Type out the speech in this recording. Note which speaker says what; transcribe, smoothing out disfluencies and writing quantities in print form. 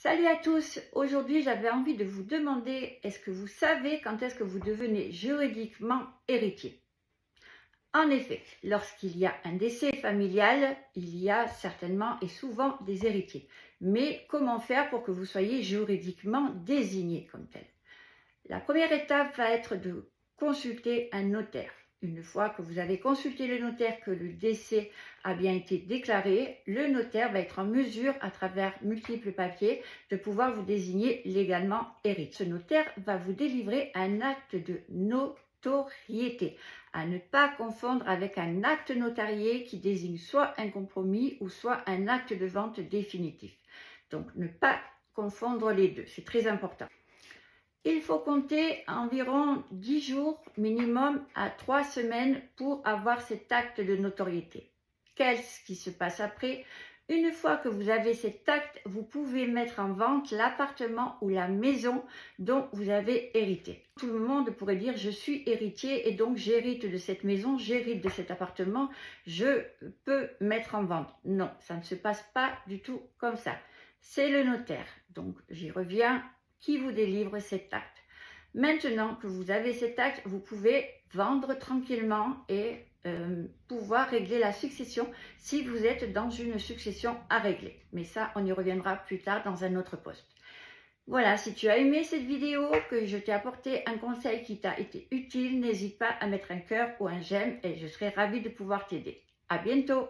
Speaker 1: Salut à tous, aujourd'hui j'avais envie de vous demander, est-ce que vous savez quand est-ce que vous devenez juridiquement héritier? En effet, lorsqu'il y a un décès familial, il y a certainement et souvent des héritiers. Mais comment faire pour que vous soyez juridiquement désigné comme tel? La première étape va être de consulter un notaire. Une fois que vous avez consulté le notaire, que le décès a bien été déclaré, le notaire va être en mesure, à travers multiples papiers, de pouvoir vous désigner légalement héritier. Ce notaire va vous délivrer un acte de notoriété, à ne pas confondre avec un acte notarié qui désigne soit un compromis ou soit un acte de vente définitif. Donc, ne pas confondre les deux, c'est très important. Il faut compter environ 10 jours minimum à 3 semaines pour avoir cet acte de notoriété. Qu'est-ce qui se passe après? Une fois que vous avez cet acte, vous pouvez mettre en vente l'appartement ou la maison dont vous avez hérité. Tout le monde pourrait dire je suis héritier et donc j'hérite de cette maison, j'hérite de cet appartement, je peux mettre en vente. Non, ça ne se passe pas du tout comme ça. C'est le notaire. Donc j'y reviens, qui vous délivre cet acte. Maintenant que vous avez cet acte, vous pouvez vendre tranquillement et pouvoir régler la succession si vous êtes dans une succession à régler. Mais ça, on y reviendra plus tard dans un autre post. Voilà, si tu as aimé cette vidéo, que je t'ai apporté un conseil qui t'a été utile, n'hésite pas à mettre un cœur ou un j'aime et je serai ravie de pouvoir t'aider. À bientôt!